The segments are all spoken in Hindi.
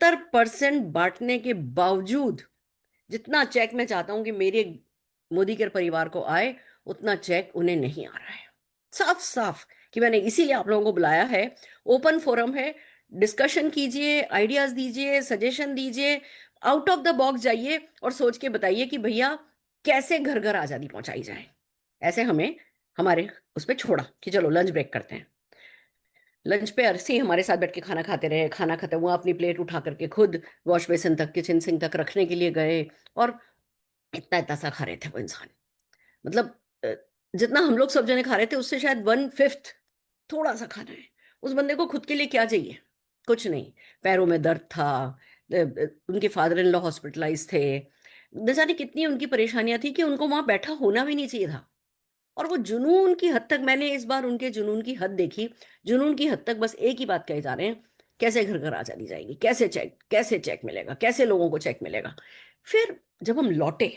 75% बांटने के बावजूद जितना चेक मैं चाहता हूं कि मेरे मोदी के परिवार को आए, उतना चेक उन्हें नहीं आ रहा है। साफ साफ कि मैंने इसीलिए आप लोगों को बुलाया है। ओपन फोरम है, डिस्कशन कीजिए, आइडियाज दीजिए, सजेशन दीजिए, आउट ऑफ द बॉक्स जाइए और सोच के बताइए कि भैया कैसे घर घर आजादी पहुंचाई जाए। ऐसे हमें हमारे उस पर छोड़ा कि चलो लंच ब्रेक करते हैं। लंच पे अरसी हमारे साथ बैठ के खाना खाते रहे, खाना खत्म हुआ अपनी प्लेट उठा करके खुद वॉश बेसिन तक, किचन सिंक तक रखने के लिए गए, और इतना इतना सा खा रहे थे वो इंसान। मतलब जितना हम लोग सब जने खा रहे थे उससे शायद 1/5 थोड़ा सा खाना है। उस बंदे को खुद के लिए क्या चाहिए? कुछ नहीं। पैरों में दर्द था, उनके फादर इन लॉ हॉस्पिटलाइज थे, न जाने कितनी उनकी परेशानियां थी कि उनको वहां बैठा होना भी नहीं चाहिए था। और वो जुनून की हद तक, मैंने इस बार उनके जुनून की हद देखी। जुनून की हद तक बस एक ही बात कहे जा रहे हैं, कैसे घर घर आजादी जाएगी, कैसे चेक मिलेगा, कैसे लोगों को चेक मिलेगा। फिर जब हम लौटे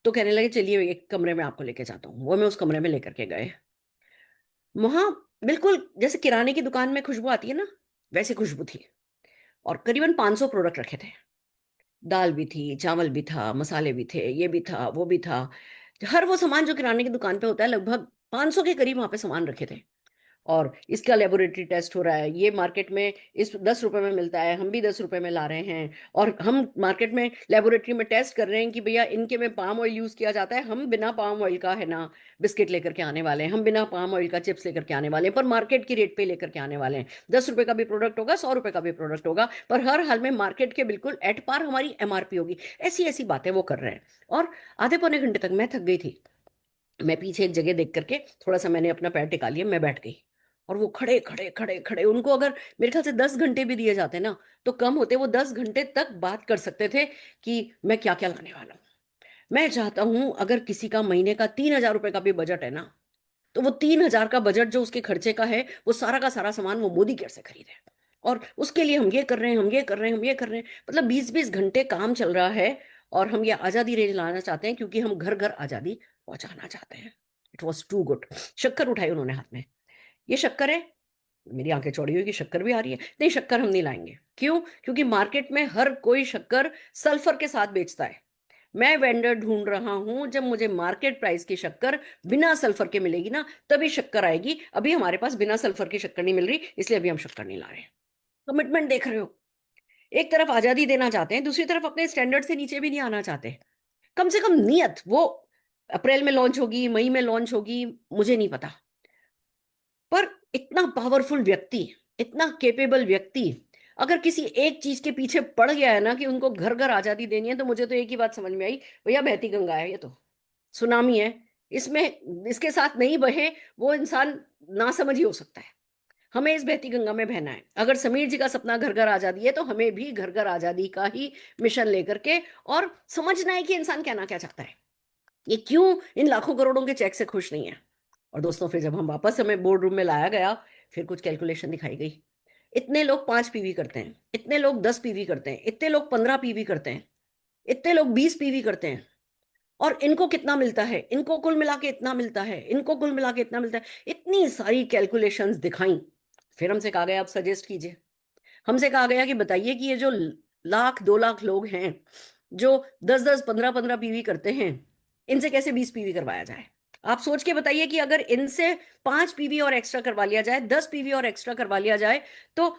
तो कहने लगे चलिए एक कमरे में आपको लेके जाता हूँ। वो मैं उस कमरे में लेकर के गए। वहां बिल्कुल जैसे किराने की दुकान में खुशबू आती है ना, वैसी खुशबू थी। और करीबन 500 प्रोडक्ट रखे थे। दाल भी थी, चावल भी था, मसाले भी थे, ये भी था, वो भी था। हर वो सामान जो किराने की दुकान पे होता है, लगभग 500 के करीब वहां पे सामान रखे थे। और इसका लेबोरेटरी टेस्ट हो रहा है, ये मार्केट में इस 10 रुपए में मिलता है, हम भी 10 रुपए में ला रहे हैं। और हम मार्केट में लेबोरेटरी में टेस्ट कर रहे हैं कि भैया इनके में पाम ऑयल यूज किया जाता है, हम बिना पाम ऑयल का है ना बिस्किट लेकर के आने वाले हैं, हम बिना पाम ऑयल का चिप्स लेकर के आने वाले हैं, पर मार्केट की रेट पे लेकर के आने वाले हैं। 10 रुपए का भी प्रोडक्ट होगा, 100 रुपए का भी प्रोडक्ट होगा, पर हर हाल में मार्केट के बिल्कुल एट पार हमारी एमआरपी होगी। ऐसी ऐसी बातें वो कर रहे हैं। और आधे पौने घंटे तक मैं थक गई थी। मैं पीछे एक जगह देख करके थोड़ा सा मैंने अपना पैर टिका लिया, मैं बैठ गई। और वो खड़े खड़े खड़े खड़े, उनको अगर मेरे ख्याल से 10 घंटे भी दिए जाते ना तो कम होते। वो 10 घंटे तक बात कर सकते थे कि मैं क्या क्या लाने वाला हूँ। मैं चाहता हूं अगर किसी का महीने का 3,000 रुपए का भी बजट है ना, तो वो 3,000 का बजट जो उसके खर्चे का है, वो सारा का सारा सामान वो मोदी केयर से खरीदे। और उसके लिए हम ये कर रहे हैं, हम ये कर रहे हैं, हम ये कर रहे हैं। मतलब 20-20 घंटे काम चल रहा है। और हम ये आजादी रेंज लाना चाहते हैं क्योंकि हम घर घर आजादी पहुंचाना चाहते हैं। It was too good. शक्कर उठाई उन्होंने हाथ में। ये शक्कर है। मेरी आंखें चौड़ी हुई कि शक्कर भी आ रही है। नहीं, शक्कर हम नहीं लाएंगे। क्यों? क्योंकि मार्केट में हर कोई शक्कर सल्फर के साथ बेचता है। मैं वेंडर ढूंढ रहा हूं, जब मुझे मार्केट प्राइस की शक्कर बिना सल्फर के मिलेगी ना, तभी शक्कर आएगी। अभी हमारे पास बिना सल्फर की शक्कर नहीं मिल रही, इसलिए अभी हम शक्कर नहीं ला रहे हैं। कमिटमेंट देख रहे हो? एक तरफ आजादी देना चाहते हैं, दूसरी तरफ अपने स्टैंडर्ड से नीचे भी नहीं आना चाहते। कम से कम नियत वो अप्रैल में लॉन्च होगी, मई में लॉन्च होगी, मुझे नहीं पता। पर इतना पावरफुल व्यक्ति, इतना केपेबल व्यक्ति अगर किसी एक चीज के पीछे पड़ गया है ना कि उनको घर घर आजादी देनी है, तो मुझे तो एक ही बात समझ में आई, भैया बहती गंगा है ये तो, सुनामी है। इसमें इसके साथ नहीं बहे वो इंसान ना समझ ही हो सकता है। हमें इस बहती गंगा में बहना है। अगर समीर जी का सपना घर घर आजादी है, तो हमें भी घर घर आजादी का ही मिशन लेकर के और समझना है कि इंसान क्या ना क्या चाहता है, ये क्यों इन लाखों करोड़ों के चेक से खुश नहीं है। और दोस्तों फिर जब हम वापस हमें बोर्ड रूम में लाया गया, फिर कुछ कैलकुलेशन दिखाई गई। इतने लोग 5 पीवी करते हैं, इतने लोग 10 पीवी करते हैं, इतने लोग 15 पीवी करते हैं, इतने लोग 20 पीवी करते हैं। और इनको कितना मिलता है, इनको कुल मिला के इतना मिलता है, इनको कुल मिला के इतना मिलता है। इतनी सारी कैलकुलेशंस दिखाई। फिर हमसे कहा गया आप सजेस्ट कीजिए। हमसे कहा गया कि बताइए कि ये जो 1,00,000 2 लाख लोग हैं, जो 10-10 15-15 पीवी करते हैं, इनसे कैसे 20 पीवी करवाया जाए। आप सोच के बताइए कि अगर इनसे 5 पीवी और एक्स्ट्रा करवा लिया जाए, 10 पीवी और एक्स्ट्रा करवा लिया जाए, तो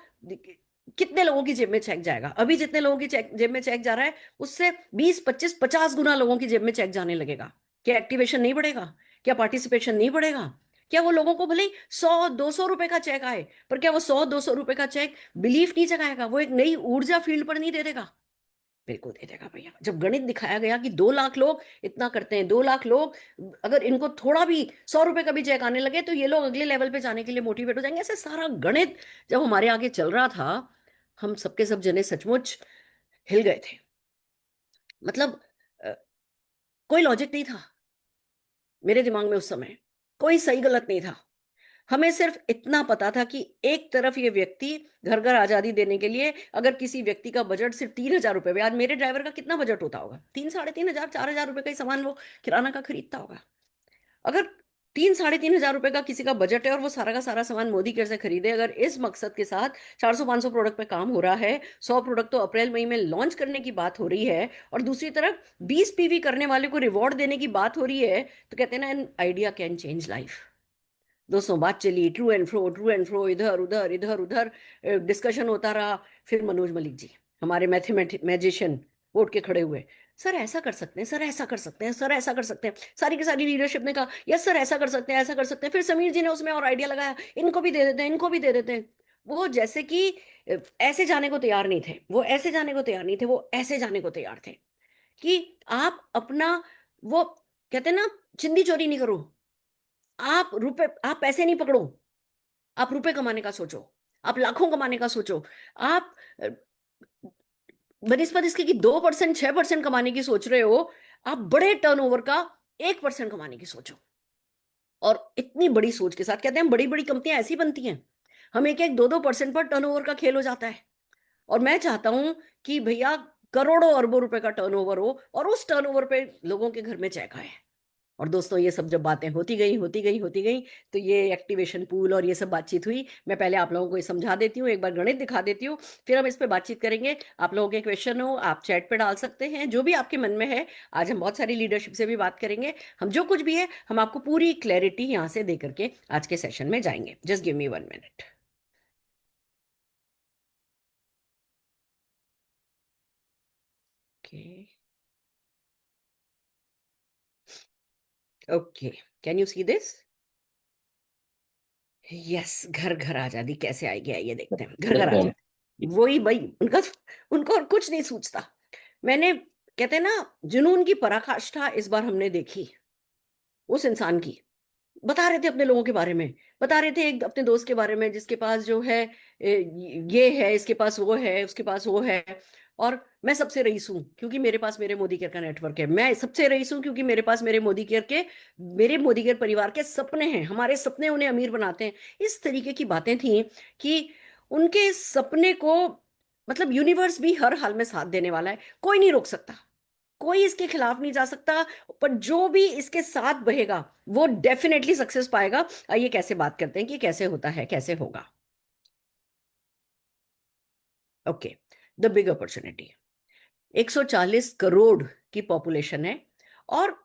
कितने लोगों की जेब में चेक जाएगा। अभी जितने लोगों की जेब में चेक जा रहा है, उससे 20-25-50 गुना लोगों की जेब में चेक जाने लगेगा। क्या एक्टिवेशन नहीं बढ़ेगा? क्या पार्टिसिपेशन नहीं बढ़ेगा? क्या वो लोगों को भले 100-200 रुपए का चेक आए, पर क्या वो 100-200 रुपए का चेक बिलीफ नहीं जगाएगा? वो एक नई ऊर्जा फील्ड पर नहीं दे देगा? बिल्कुल दे देगा भैया। जब गणित दिखाया गया कि 2 लाख लोग इतना करते हैं, 2 लाख लोग अगर इनको थोड़ा भी 100 रुपए का भी चेक आने लगे, तो ये लोग अगले लेवल पे जाने के लिए मोटिवेट हो जाएंगे। ऐसे सारा गणित जब हमारे आगे चल रहा था, हम सबके सब जने सचमुच हिल गए थे। मतलब अ, कोई लॉजिक नहीं था मेरे दिमाग में उस समय। कोई सही गलत नहीं था। हमें सिर्फ इतना पता था कि एक तरफ ये व्यक्ति घर घर आजादी देने के लिए, अगर किसी व्यक्ति का बजट सिर्फ 3,000 रुपए में, आज मेरे ड्राइवर का कितना बजट होता होगा? 3 साढ़े 3 हजार 4 हजार रुपए का ही सामान वो किराना का खरीदता होगा। अगर ₹3,000-3,500 का किसी का बजट है और वो सारा का सारा सामान मोदी केयर से खरीदे, अगर इस मकसद के साथ 400-500 प्रोडक्ट पे काम हो रहा है, 100 प्रोडक्ट तो अप्रैल मई में लॉन्च करने की बात हो रही है, और दूसरी तरफ 20 पीवी करने वाले को रिवॉर्ड देने की बात हो रही है, तो कहते हैं ना, an idea can change life. दोस्तों, बात चली ट्रू एंड फ्रो, इधर उधर इधर उधर, डिस्कशन होता रहा। फिर मनोज मलिक जी, हमारे मैजिशियन, उठ के खड़े हुए, सर ऐसा कर सकते हैं, सर ऐसा कर सकते हैं, सर ऐसा कर सकते हैं। सारी की सारी लीडरशिप ने कहा यस सर, ऐसा कर सकते हैं, ऐसा कर सकते हैं। फिर समीर जी ने उसमें और आइडिया लगाया, इनको भी दे देते हैं, इनको भी दे देते हैं। वो जैसे कि ऐसे जाने को तैयार नहीं थे, वो ऐसे जाने को तैयार नहीं थे, वो ऐसे जाने को तैयार थे कि आप अपना, वो कहते हैं ना, चिंदी चोरी नहीं करो। आप पैसे नहीं पकड़ो, आप रुपए कमाने का सोचो, आप लाखों कमाने का सोचो। आप बनिस्पत इसके कि 2% 6% कमाने की सोच रहे हो, आप बड़े टर्नओवर का 1% कमाने की सोचो। और इतनी बड़ी सोच के साथ कहते हैं बड़ी बड़ी कंपनियां ऐसी बनती हैं, हम एक एक 2-2% पर टर्नओवर का खेल हो जाता है। और मैं चाहता हूं कि भैया करोड़ों अरबों रुपए का टर्नओवर हो और उस टर्नओवर पे लोगों के घर में चेक आए। और दोस्तों, ये सब जब बातें होती गई, तो ये एक्टिवेशन पूल और ये सब बातचीत हुई। मैं पहले आप लोगों को ये समझा देती हूँ, एक बार गणित दिखा देती हूँ, फिर हम इस पे बातचीत करेंगे। आप लोगों के क्वेश्चन हो, आप चैट पे डाल सकते हैं, जो भी आपके मन में है। आज हम बहुत सारी लीडरशिप से भी बात करेंगे। हम जो कुछ भी है, हम आपको पूरी क्लैरिटी यहाँ से दे करके आज के सेशन में जाएंगे। Just give me 1 minute. Okay, okay, can you see this? Yes, घर घर आजादी कैसे आएगी, आइए देखते हैं। घर घर वेलकम। आजादी, वही भाई उनका, उनको और कुछ नहीं सूझता। मैंने, कहते हैं ना, जुनून की पराकाष्ठा इस बार हमने देखी उस इंसान की। बता रहे थे अपने लोगों के बारे में, बता रहे थे एक अपने दोस्त के बारे में जिसके पास जो है ये है, इसके पास वो है, उसके पास वो है। और मैं सबसे रईस हूं क्योंकि मेरे पास मेरे मोदी केयर का नेटवर्क है। मैं सबसे रईस हूं क्योंकि मेरे पास मेरे मोदी केयर परिवार के सपने हैं, हमारे सपने उन्हें अमीर बनाते हैं। इस तरीके की बातें थी कि उनके इस सपने को, मतलब यूनिवर्स भी हर हाल में साथ देने वाला है, कोई नहीं रोक सकता, कोई इसके खिलाफ नहीं जा सकता। पर जो भी इसके साथ बहेगा वो डेफिनेटली सक्सेस पाएगा। आइए कैसे बात करते हैं कि कैसे होता है, कैसे होगा। Okay, the big opportunity, 140 crore की पॉपुलेशन है, और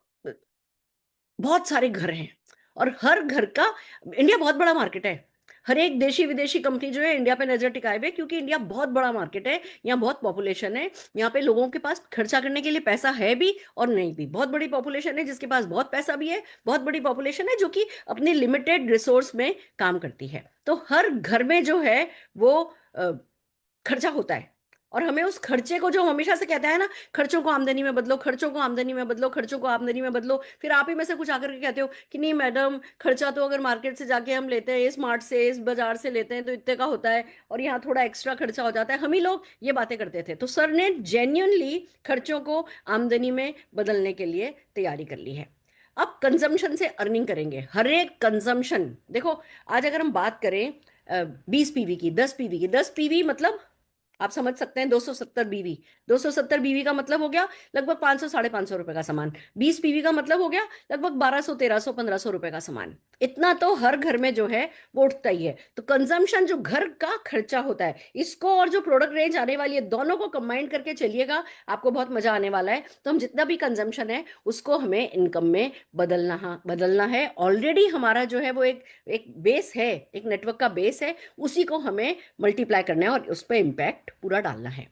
बहुत सारे घर हैं, और हर घर का, इंडिया बहुत बड़ा मार्केट है। हर एक देशी विदेशी कंपनी जो है इंडिया पे नजर टिकाए हुए, क्योंकि इंडिया बहुत बड़ा मार्केट है, यहाँ बहुत पॉपुलेशन है। यहाँ पे लोगों के पास खर्चा करने के लिए पैसा है भी और नहीं भी। बहुत बड़ी पॉपुलेशन है जिसके पास बहुत पैसा भी है, बहुत बड़ी पॉपुलेशन है जो कि अपने लिमिटेड रिसोर्स में काम करती है। तो हर घर में जो है वो खर्चा होता है। और हमें उस खर्चे को, जो हमेशा से कहता है ना, खर्चों को आमदनी में बदलो, खर्चों को आमदनी में बदलो, खर्चों को आमदनी में बदलो, फिर आप ही में से कुछ आकर के कहते हो कि नहीं मैडम, खर्चा तो अगर मार्केट से जाके हम लेते हैं, इस मार्ट से, इस बाजार से लेते हैं, तो इतने का होता है, और यहाँ थोड़ा एक्स्ट्रा खर्चा हो जाता है। हम ही लोग ये बातें करते थे। तो सर ने जेन्युइनली खर्चों को आमदनी में बदलने के लिए तैयारी कर ली है। अब कंजम्पशन से अर्निंग करेंगे, हर एक कंजम्पशन। देखो, आज अगर हम बात करें 20 पीवी की, 10 पीवी की, 10 पीवी मतलब आप समझ सकते हैं, 270 बीवी। 270 बीवी का मतलब हो गया लगभग 500 ₹550 का सामान। 20 पीवी का मतलब हो गया लगभग 1200 1300 1500 रुपए का सामान। इतना तो हर घर में जो है वो उठता ही है। तो कंजम्पशन, जो घर का खर्चा होता है, इसको और जो प्रोडक्ट रेंज आने वाली है, दोनों को कंबाइन करके चलिएगा, आपको बहुत मजा आने वाला है। तो हम जितना भी कंजम्पशन है उसको हमें इनकम में बदलना है। ऑलरेडी हमारा जो है वो एक एक बेस है, एक नेटवर्क का बेस है, उसी को हमें मल्टीप्लाई करना है और उस पर इम्पैक्ट पूरा डालना है।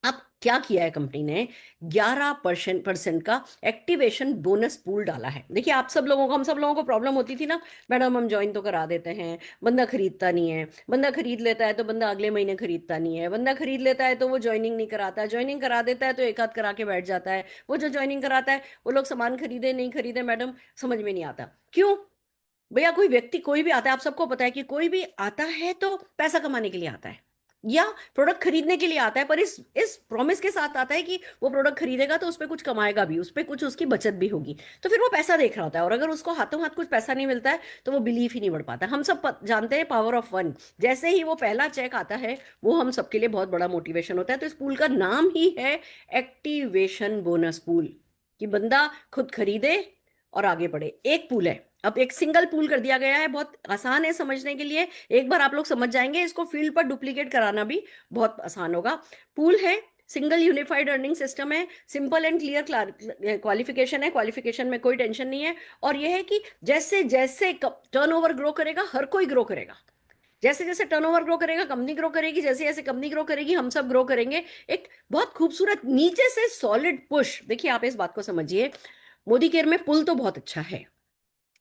अब क्या किया है कंपनी ने, 11% का एक्टिवेशन बोनस पूल डाला है। देखिए, आप सब लोगों को, हम सब लोगों को प्रॉब्लम होती थी ना, मैडम हम ज्वाइन तो करा देते हैं, बंदा खरीदता नहीं है, बंदा खरीद लेता है तो बंदा अगले महीने खरीदता नहीं है, बंदा खरीद लेता है तो वो ज्वाइनिंग नहीं कराता, ज्वाइनिंग करा देता है तो एक आध करा के बैठ जाता है। वो जो ज्वाइनिंग कराता है, वो लोग सामान खरीदे नहीं खरीदे मैडम समझ में नहीं आता क्यों। भैया, कोई व्यक्ति कोई भी आता है, आप सबको पता है कि कोई भी आता है तो पैसा कमाने के लिए आता है या प्रोडक्ट खरीदने के लिए आता है, पर इस प्रॉमिस के साथ आता है कि वो प्रोडक्ट खरीदेगा तो उस पर कुछ कमाएगा भी, उस पर कुछ उसकी बचत भी होगी। तो फिर वो पैसा देख रहा होता है, और अगर उसको हाथों हाथ कुछ पैसा नहीं मिलता है तो वो बिलीव ही नहीं बढ़ पाता। हम सब जानते हैं पावर ऑफ वन। जैसे ही वो पहला चेक आता है, वो हम सबके लिए बहुत बड़ा मोटिवेशन होता है। तो इस पूल का नाम ही है एक्टिवेशन बोनस पूल, कि बंदा खुद खरीदे और आगे बढ़े। एक पूल है। अब एक सिंगल पूल कर दिया गया है, बहुत आसान है समझने के लिए, एक बार आप लोग समझ जाएंगे, इसको फील्ड पर डुप्लीकेट कराना भी बहुत आसान होगा। पूल है, सिंगल यूनिफाइड अर्निंग सिस्टम है, सिंपल एंड क्लियर क्वालिफिकेशन है, क्वालिफिकेशन में कोई टेंशन नहीं है। और यह है कि जैसे जैसे टर्नओवर ग्रो करेगा हर कोई ग्रो करेगा, जैसे जैसे टर्नओवर ग्रो करेगा कंपनी ग्रो करेगी, जैसे जैसे कंपनी ग्रो करेगी हम सब ग्रो करेंगे। एक बहुत खूबसूरत नीचे से सॉलिड पुश, देखिए आप इस बात को समझिए, मोदी केयर में पुल तो बहुत अच्छा है,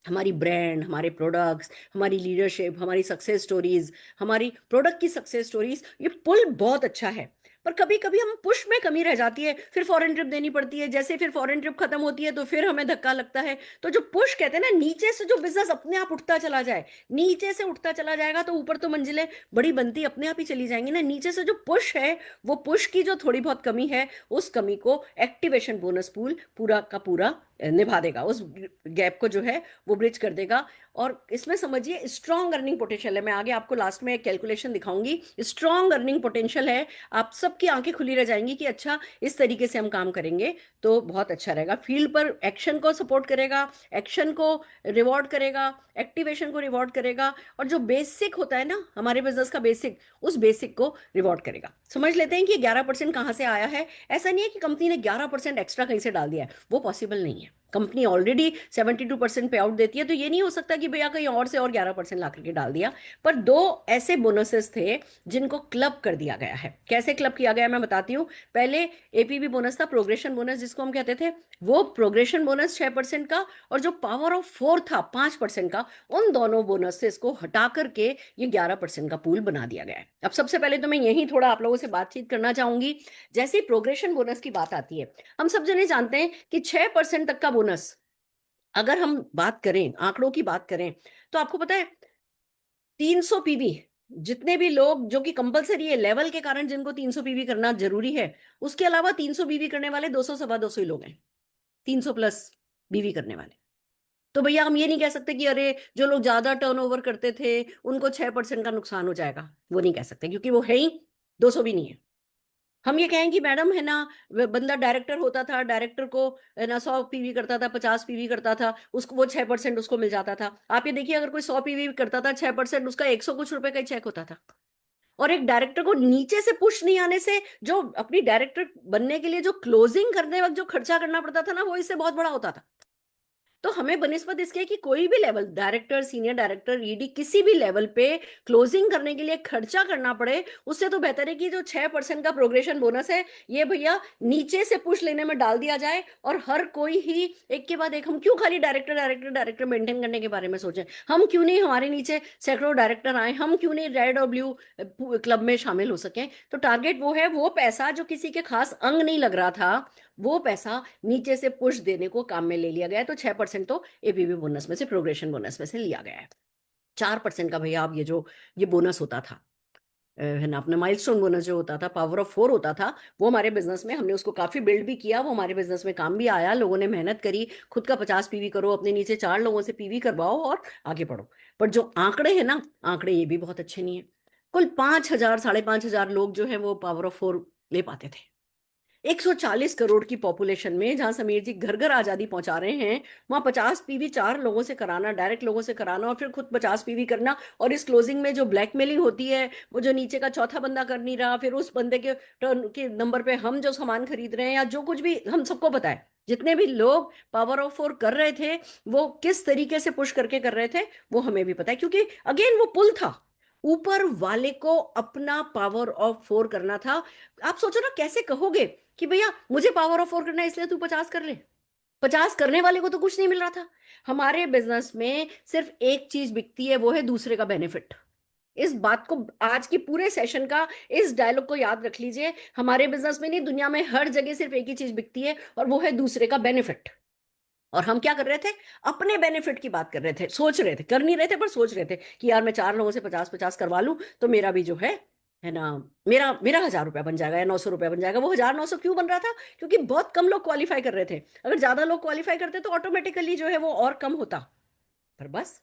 हमारी ब्रांड, हमारे प्रोडक्ट्स, हमारी लीडरशिप, हमारी सक्सेस स्टोरीज, हमारी प्रोडक्ट की सक्सेस स्टोरीज, ये पुल बहुत अच्छा है। पर कभी कभी हम पुश में कमी रह जाती है, फिर फॉरेन ट्रिप देनी पड़ती है, जैसे फिर फॉरेन ट्रिप खत्म होती है तो फिर हमें धक्का लगता है। तो जो पुश कहते हैं ना, नीचे से जो बिजनेस अपने आप उठता चला जाए, नीचे से उठता चला जाएगा तो ऊपर तो मंजिलें बड़ी बनती अपने आप ही चली जाएंगी ना। नीचे से जो पुश है, वो पुश की जो थोड़ी बहुत कमी है, उस कमी को एक्टिवेशन बोनस पूल पूरा का पूरा निभा देगा, उस गैप को जो है वो ब्रिज कर देगा। और इसमें समझिए स्ट्रॉन्ग अर्निंग पोटेंशियल है, मैं आगे आपको लास्ट में एक कैलकुलेशन दिखाऊंगी, स्ट्रॉन्ग अर्निंग पोटेंशियल है। आप सबकी आंखें खुली रह जाएंगी कि अच्छा इस तरीके से हम काम करेंगे तो बहुत अच्छा रहेगा। फील्ड पर एक्शन को सपोर्ट करेगा, एक्शन को रिवॉर्ड करेगा, एक्टिवेशन को रिवॉर्ड करेगा, और जो बेसिक होता है ना हमारे बिजनेस का बेसिक, उस बेसिक को रिवॉर्ड करेगा। समझ लेते हैं कि 11% कहां से आया है। ऐसा नहीं है कि कंपनी ने 11% एक्स्ट्रा कहीं से डाल दिया है, वो पॉसिबल नहीं है। कंपनी ऑलरेडी 72% पे आउट देती है, तो ये नहीं हो सकता कि भैया कहीं और से और 11% ला करके डाल दिया। पर दो ऐसे बोनसेस थे जिनको क्लब कर दिया गया है। कैसे क्लब किया गया मैं बताती हूँ। पहले एपीबी बोनस था, प्रोग्रेशन बोनस जिसको हम कहते थे, वो प्रोग्रेशन बोनस 6% का, और जो पावर ऑफ 4 था 5% का, उन दोनों बोनसेस को हटा करके ये 11% का पूल बना दिया गया है। अब सबसे पहले तो मैं यही थोड़ा आप लोगों से बातचीत करना चाहूंगी। जैसे ही प्रोग्रेशन बोनस की बात आती है, हम सब जने जानते हैं कि 6% तक का बोनस, अगर हम बात करें आंकड़ों की बात करें, तो आपको पता है 300 पीवी, जितने भी लोग जो कि कंपलसरी है लेवल के कारण जिनको 300 पीवी करना जरूरी है, उसके अलावा 300 बीवी करने वाले 200 सवा 200 ही लोग हैं, 300 प्लस बीवी करने वाले। तो भैया हम ये नहीं कह सकते कि अरे जो लोग ज्यादा टर्नओवर करते थे उनको 6% का नुकसान हो जाएगा, वो नहीं कह सकते, क्योंकि वो है ही 200 भी नहीं है। हम ये कहें कि मैडम है ना, बंदा डायरेक्टर होता था, डायरेक्टर को है ना 100 पीवी करता था, 50 पीवी करता था, उसको वो 6% उसको मिल जाता था। आप ये देखिए अगर कोई 100 पीवी करता था 6%, उसका 100 कुछ रुपए का ही चेक होता था। और एक डायरेक्टर को नीचे से पुश नहीं आने से जो अपनी डायरेक्टर बनने के लिए जो क्लोजिंग करने वक्त जो खर्चा करना पड़ता था ना, वो इससे बहुत बड़ा होता था। तो हमें बनिस्बत इसके कि कोई भी level, director, senior director, ED, किसी भी लेवल पे क्लोजिंग करने के लिए खर्चा करना पड़े, उससे तो बेहतर है कि जो 6% का प्रोग्रेशन बोनस है, ये भैया नीचे से पुश लेने में डाल दिया जाए, और हर कोई ही एक के बाद एक, हम क्यों खाली डायरेक्टर डायरेक्टर डायरेक्टर मेंटेन करने के बारे में सोचें, हम क्यों नहीं हमारे नीचे सैकड़ों डायरेक्टर आए, हम क्यों नहीं रेड और ब्लू क्लब में शामिल हो सकें। तो टारगेट वो है, वो पैसा जो किसी के खास अंग नहीं लग रहा था, वो पैसा नीचे से पुश देने को काम में ले लिया गया है। तो 6% तो एपीवी बोनस में से, प्रोग्रेशन बोनस में से लिया गया है। 4% का भैया अब ये बोनस होता था, है ना, अपना माइलस्टोन बोनस जो होता था, पावर ऑफ 4 होता था, वो हमारे बिजनेस में हमने उसको काफी बिल्ड भी किया, वो हमारे बिजनेस में काम भी आया, लोगों ने मेहनत करी, खुद का 50 पीवी करो, अपने नीचे 4 लोगों से पीवी करवाओ और आगे बढ़ो। पर जो आंकड़े हैं ना, आंकड़े ये भी बहुत अच्छे नहीं है। कुल 5,000 5,500 लोग जो है वो पावर ऑफ 4 ले पाते थे। 140 करोड़ की पॉपुलेशन में, जहां समीर जी घर घर आजादी पहुंचा रहे हैं, वहां 50 पीवी 4 लोगों से कराना, डायरेक्ट लोगों से कराना, और फिर खुद 50 पीवी करना, और इस क्लोजिंग में जो ब्लैकमेलिंग होती है, वो जो नीचे का चौथा बंदा कर नहीं रहा, फिर उस बंदे के टर्न के नंबर पे हम जो सामान खरीद रहे हैं या जो कुछ भी, हम सबको पता है जितने भी लोग पावर ऑफ 4 कर रहे थे वो किस तरीके से पुश करके कर रहे थे, वो हमें भी पता है, क्योंकि अगेन वो पुल था, ऊपर वाले को अपना पावर ऑफ 4 करना था। आप सोचो ना, कैसे कहोगे कि भैया मुझे पावर ऑफ 4 करना है इसलिए तू 50 कर ले, 50 करने वाले को तो कुछ नहीं मिल रहा था। हमारे बिजनेस में सिर्फ एक चीज बिकती है, वो है दूसरे का बेनिफिट। इस बात को, आज की पूरे सेशन का इस डायलॉग को याद रख लीजिए, हमारे बिजनेस में नहीं, दुनिया में हर जगह सिर्फ एक ही चीज बिकती है, और वो है दूसरे का बेनिफिट। और हम क्या कर रहे थे, अपने बेनिफिट की बात कर रहे थे, सोच रहे थे, कर नहीं रहे थे पर सोच रहे थे कि यार मैं 4 लोगों से 50-50 करवा लूं तो मेरा भी जो है ना, मेरा मेरा 1,000 रुपया बन जाएगा या 900 रुपया बन जाएगा। वो 1,000-900 क्यों बन रहा था, क्योंकि बहुत कम लोग क्वालिफाई कर रहे थे। अगर ज्यादा लोग क्वालिफाई करते तो ऑटोमेटिकली जो है वो और कम होता। पर बस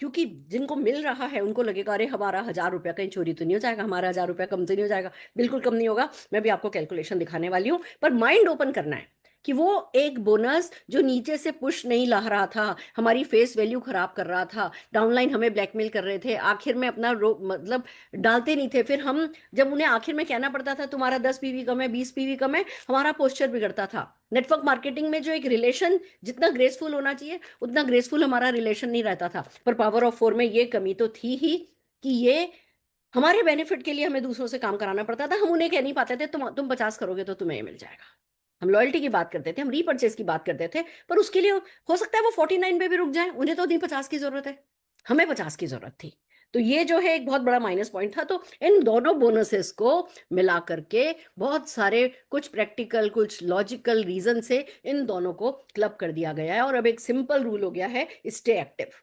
क्योंकि जिनको मिल रहा है उनको लगेगा अरे हमारा 1,000 रुपया कहीं चोरी तो नहीं हो जाएगा, हमारा 1,000 रुपया कम तो नहीं हो जाएगा। बिल्कुल कम नहीं होगा, मैं भी आपको कैलकुलेशन दिखाने वाली हूं, पर माइंड ओपन करना है कि वो एक बोनस जो नीचे से पुश नहीं ला रहा था, हमारी फेस वैल्यू खराब कर रहा था, डाउनलाइन हमें ब्लैकमेल कर रहे थे, आखिर में अपना मतलब डालते नहीं थे, फिर हम जब उन्हें आखिर में कहना पड़ता था तुम्हारा 10 पीवी कम है, 20 पीवी कम है, हमारा पोस्चर बिगड़ता था। नेटवर्क मार्केटिंग में जो एक रिलेशन जितना ग्रेसफुल होना चाहिए उतना ग्रेसफुल हमारा रिलेशन नहीं रहता था। पर पावर ऑफ फोर में ये कमी तो थी ही कि ये हमारे बेनिफिट के लिए हमें दूसरों से काम कराना पड़ता था। हम उन्हें कह नहीं पाते थे तुम 50 करोगे तो तुम्हें ये मिल जाएगा। हम लॉयल्टी की बात करते थे, हम रीपर्चेस की बात करते थे, पर उसके लिए हो सकता है वो 49 पे भी रुक जाए, उन्हें तो नहीं 50 की जरूरत है, हमें 50 की जरूरत थी। तो ये जो है एक बहुत बड़ा माइनस पॉइंट था। तो इन दोनों बोनसेस को मिला करके बहुत सारे कुछ प्रैक्टिकल कुछ लॉजिकल रीजन से इन दोनों को क्लब कर दिया गया है और अब एक सिंपल रूल हो गया है, स्टे एक्टिव।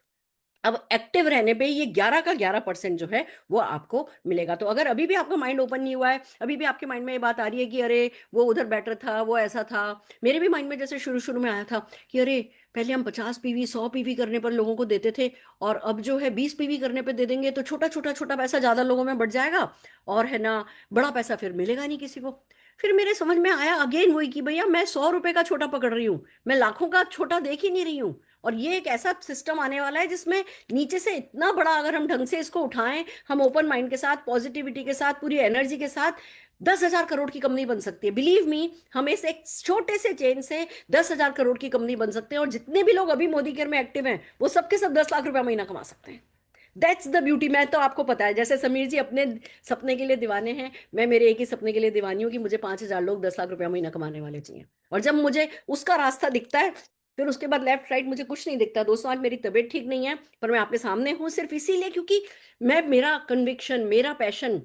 अब एक्टिव रहने पे ये 11 का 11% जो है वो आपको मिलेगा। तो अगर अभी भी आपका माइंड ओपन नहीं हुआ है, अभी भी आपके माइंड में ये बात आ रही है कि अरे वो उधर बेटर था, वो ऐसा था, मेरे भी माइंड में जैसे शुरू शुरू में आया था कि अरे पहले हम 50 पीवी 100 पीवी करने पर लोगों को देते थे और अब जो है 20 पीवी करने पर दे देंगे तो छोटा छोटा छोटा पैसा ज्यादा लोगों में बढ़ जाएगा और है ना बड़ा पैसा फिर मिलेगा नहीं किसी को। फिर मेरे समझ में आया अगेन वही कि भैया मैं 100 रुपए का छोटा पकड़ रही हूँ, मैं लाखों का छोटा देख ही नहीं रही हूँ। और ये एक ऐसा सिस्टम आने वाला है जिसमें नीचे से इतना बड़ा अगर हम ढंग से इसको उठाएं, हम ओपन माइंड के साथ पॉजिटिविटी के साथ पूरी एनर्जी के साथ 10,000 करोड़ की कंपनी बन सकती है। बिलीव मी, हम इस एक छोटे से चेन से 10,000 करोड़ की कंपनी बन सकते हैं और जितने भी लोग अभी मोदी केयर में एक्टिव हैं वो सबके सब 10 लाख रुपया महीना कमा सकते हैं। That's the beauty. मैं तो आपको पता है जैसे समीर जी अपने सपने के लिए दीवाने हैं, मैं मेरे एक ही सपने के लिए दीवानी हूँ कि मुझे 5,000 लोग 10 लाख रुपया महीना कमाने वाले चाहिए। और जब मुझे उसका रास्ता दिखता है फिर उसके बाद लेफ्ट राइट मुझे कुछ नहीं दिखता। दोस्तों आज मेरी तबीयत ठीक नहीं है पर मैं आपके सामने हूं सिर्फ इसीलिए क्योंकि मैं मेरा कन्विक्शन मेरा पैशन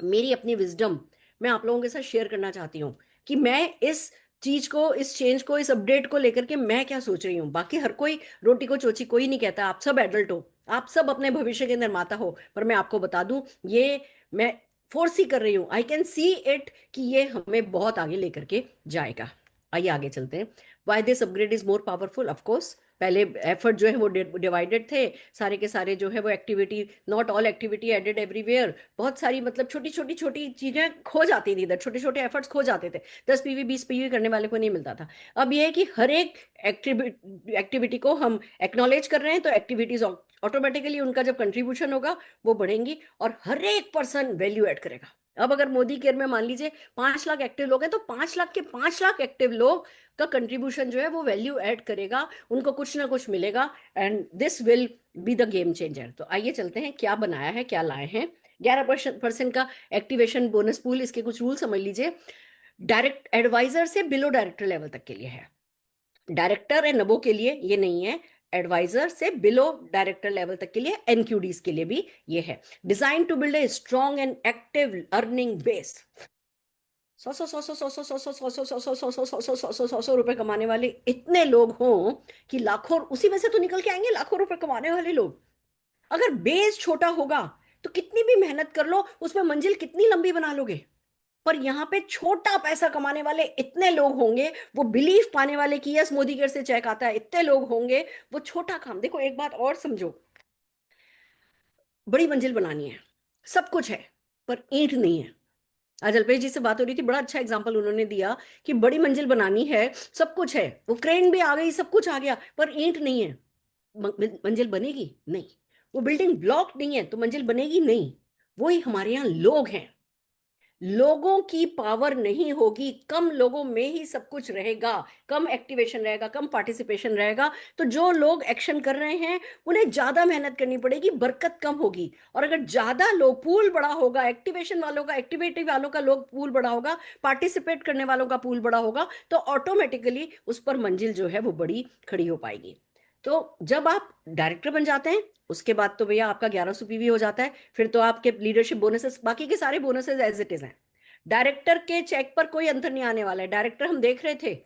मेरी अपनी विजडम मैं आप लोगों के साथ शेयर करना चाहती हूँ कि मैं इस चीज को इस चेंज को इस अपडेट को लेकर के मैं क्या सोच रही हूँ। बाकी हर कोई रोटी को चोची कोई नहीं कहता, आप सब एडल्ट हो, आप सब अपने भविष्य के निर्माता हो। पर मैं आपको बता दूं ये मैं फोर्स ही कर रही हूँ, आई कैन सी इट कि ये हमें बहुत आगे लेकर के जाएगा। आइए आगे चलते हैं। Why this upgrade is more powerful, of course पहले एफर्ट जो है वो डिवाइडेड थे, सारे के सारे जो है वो activity, not all activity added everywhere, बहुत सारी मतलब छोटी छोटी छोटी चीजें खो जाती थी इधर, छोटे छोटे एफर्ट्स खो जाते थे, 10 पीवी 20 पीवी करने वाले को नहीं मिलता था। अब ये है कि हर एक एक्टिविटी को हम एक्नॉलेज कर रहे हैं तो एक्टिविटीज ऑटोमेटिकली उनका जब कंट्रीब्यूशन होगा वो बढ़ेंगी और हर एक पर्सन वैल्यू ऐड करेगा। अब अगर मोदी केयर में मान लीजिए 5 लाख एक्टिव लोग हैं तो 5 लाख के 5 लाख एक्टिव लोग का कंट्रीब्यूशन जो है वो वैल्यू ऐड करेगा, उनको कुछ ना कुछ मिलेगा and this will be the game changer. तो आइए चलते हैं क्या बनाया है क्या लाए हैं। 11% का एक्टिवेशन बोनस पूल, इसके कुछ रूल समझ लीजिए। डायरेक्ट एडवाइजर से बिलो डायरेक्टर लेवल तक के लिए है, डायरेक्टर एंड नबो के लिए ये नहीं है, एडवाइजर से बिलो डायरेक्टर लेवल तक के लिए एनक्यूडीज के लिए भी ये है। Designed to build a strong and active earning base. 100 रुपए कमाने वाले इतने लोग हों कि लाखों, उसी में से तो निकल के आएंगे लाखों रुपए कमाने वाले लोग। अगर बेस छोटा होगा तो कितनी भी मेहनत कर लो उसमें मंजिल कितनी लंबी बना लोगे। पर यहाँ पे छोटा पैसा कमाने वाले इतने लोग होंगे, वो बिलीफ पाने वाले कि यस मोदी केयर से चेक आता है, इतने लोग होंगे। वो छोटा काम देखो, एक बात और समझो, बड़ी मंजिल बनानी है, सब कुछ है पर ईंट नहीं है। आज अल्पेश जी से बात हो रही थी, बड़ा अच्छा एग्जांपल उन्होंने दिया कि बड़ी मंजिल बनानी है, सब कुछ है, वो क्रेन भी आ गई, सब कुछ आ गया, पर ईंट नहीं है, मंजिल बनेगी नहीं। वो बिल्डिंग ब्लॉक नहीं है तो मंजिल बनेगी नहीं। वही हमारे यहाँ लोग हैं, लोगों की पावर नहीं होगी, कम लोगों में ही सब कुछ रहेगा, कम एक्टिवेशन रहेगा, कम पार्टिसिपेशन रहेगा। तो जो लोग एक्शन कर रहे हैं उन्हें ज्यादा मेहनत करनी पड़ेगी, बरकत कम होगी। और अगर ज्यादा लोग, पूल बड़ा होगा, एक्टिवेशन वालों का, एक्टिविटी वालों का लोग पूल बड़ा होगा, पार्टिसिपेट करने वालों का पूल बड़ा होगा, तो ऑटोमेटिकली उस पर मंजिल जो है वो बड़ी खड़ी हो पाएगी। तो जब आप डायरेक्टर बन जाते हैं उसके बाद तो भैया आपका 1100 पीवी हो जाता है, फिर तो आपके लीडरशिप बोनसेस, बाकी के सारे बोनसेस एज इट इज हैं। डायरेक्टर के चेक पर कोई अंतर नहीं आने वाला है। डायरेक्टर हम देख रहे थे,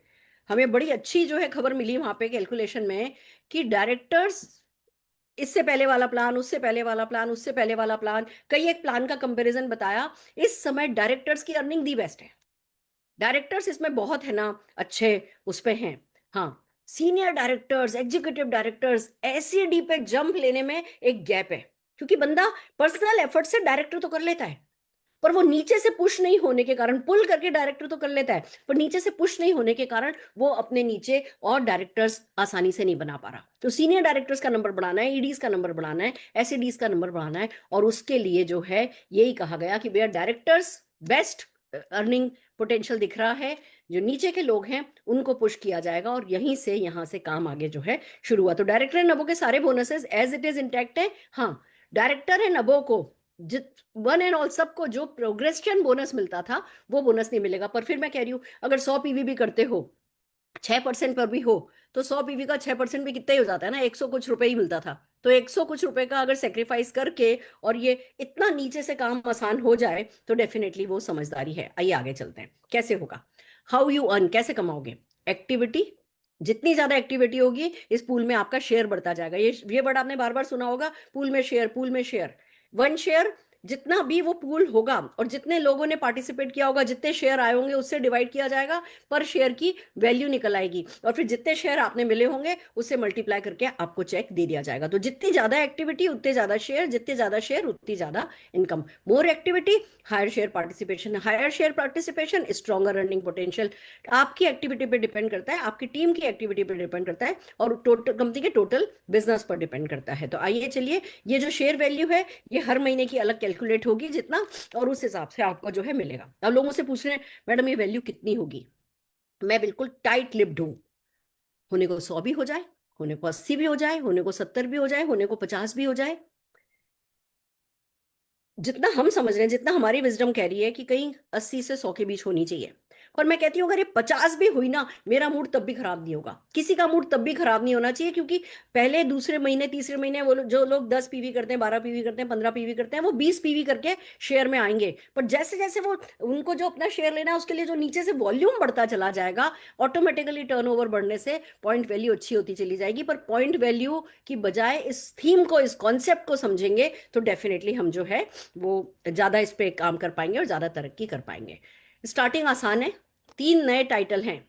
हमें बड़ी अच्छी जो है खबर मिली वहां पे कैलकुलेशन में कि डायरेक्टर्स, इससे पहले वाला प्लान, उससे पहले वाला प्लान, उससे पहले वाला प्लान, कई एक प्लान का कंपैरिजन बताया, इस समय डायरेक्टर्स की अर्निंग दी बेस्ट है। डायरेक्टर्स इसमें बहुत है ना अच्छे उस पे हैं। हाँ, senior directors, executive directors, ACD पे जंप लेने में एक गैप है, क्योंकि बंदा पर्सनल एफर्ट से डायरेक्टर तो कर लेता है पर वो नीचे से पुश नहीं होने के कारण, पुल करके डायरेक्टर तो कर लेता है, पर नीचे से पुश नहीं होने के कारण वो अपने नीचे और डायरेक्टर्स आसानी से नहीं बना पा रहा। तो सीनियर डायरेक्टर्स का नंबर बढ़ाना है, ईडीज का नंबर बढ़ाना है, एसईडीज का नंबर बढ़ाना है, और उसके लिए जो है यही कहा गया कि भैया डायरेक्टर्स बेस्ट अर्निंग पोटेंशियल दिख रहा है, जो नीचे के लोग हैं उनको पुश किया जाएगा, और यहीं से यहां से काम आगे जो है शुरू हुआ। तो डायरेक्टर नबो के सारे bonuses as it is intact है। हाँ, डायरेक्टर है नबो को जित वन एंड ऑल सबको जो प्रोग्रेशन बोनस मिलता था वो बोनस नहीं मिलेगा। पर फिर मैं कह रही हूं, अगर 100 पीवी भी करते हो, 6% पर भी हो, तो 100 पीवी का 6% भी कितना ही हो जाता है ना, 100 कुछ रुपए ही मिलता था। तो 100 कुछ रुपए का अगर सेक्रीफाइस करके और ये इतना नीचे से काम आसान हो जाए तो डेफिनेटली वो समझदारी है। आइए आगे चलते हैं, कैसे होगा, हाउ यू अर्न, कैसे कमाओगे। एक्टिविटी, जितनी ज्यादा एक्टिविटी होगी इस पूल में आपका शेयर बढ़ता जाएगा। ये वर्ड आपने बार बार सुना होगा, पूल में शेयर, पूल में शेयर। वन शेयर, जितना भी वो पूल होगा और जितने लोगों ने पार्टिसिपेट किया होगा, जितने शेयर आए होंगे उससे डिवाइड किया जाएगा, पर शेयर की वैल्यू निकल आएगी, और फिर जितने शेयर आपने मिले होंगे उससे मल्टीप्लाई करके आपको चेक दे दिया जाएगा। तो जितनी ज्यादा एक्टिविटी उतने ज्यादा शेयर, जितने ज्यादा शेयर उतनी ज्यादा income. More activity higher share participation, higher share participation stronger earning potential. आपकी एक्टिविटी पे डिपेंड करता है, आपकी टीम की एक्टिविटी पे डिपेंड करता है, और टोटल कंपनी के टोटल बिजनेस पर डिपेंड करता है। तो आइए चलिए, ये जो शेयर वैल्यू है ये हर महीने की अलग कैलकुलेट होगी जितना, और उस हिसाब से आपको जो है मिलेगा। अब लोगों से पूछ रहे हैं मैडम ये वैल्यू कितनी होगी, मैं बिल्कुल टाइट लिप्ड हूं, होने को 100 भी हो जाए, होने को 80 भी हो जाए, होने को 70 भी हो जाए, होने को 50 भी हो जाए, जितना हम समझ रहे हैं, जितना हमारी विजडम कह रही है कि कहीं 80 से 100 के बीच होनी चाहिए। पर मैं कहती हूँ अगर ये 50 भी हुई ना, मेरा मूड तब भी खराब नहीं होगा, किसी का मूड तब भी खराब नहीं होना चाहिए, क्योंकि पहले दूसरे महीने तीसरे महीने वो जो लोग 10 पीवी करते हैं, 12 पीवी करते हैं, 15 पीवी करते हैं, वो 20 पीवी करके शेयर में आएंगे। पर जैसे जैसे वो उनको जो अपना शेयर लेना है उसके लिए जो नीचे से वॉल्यूम बढ़ता चला जाएगा, ऑटोमेटिकली टर्नओवर बढ़ने से पॉइंट वैल्यू अच्छी होती चली जाएगी। पर पॉइंट वैल्यू की बजाय इस थीम को, इस कॉन्सेप्ट को समझेंगे तो डेफिनेटली हम जो है वो ज्यादा इस पे काम कर पाएंगे और ज्यादा तरक्की कर पाएंगे। स्टार्टिंग आसान है, 3 नए टाइटल हैं।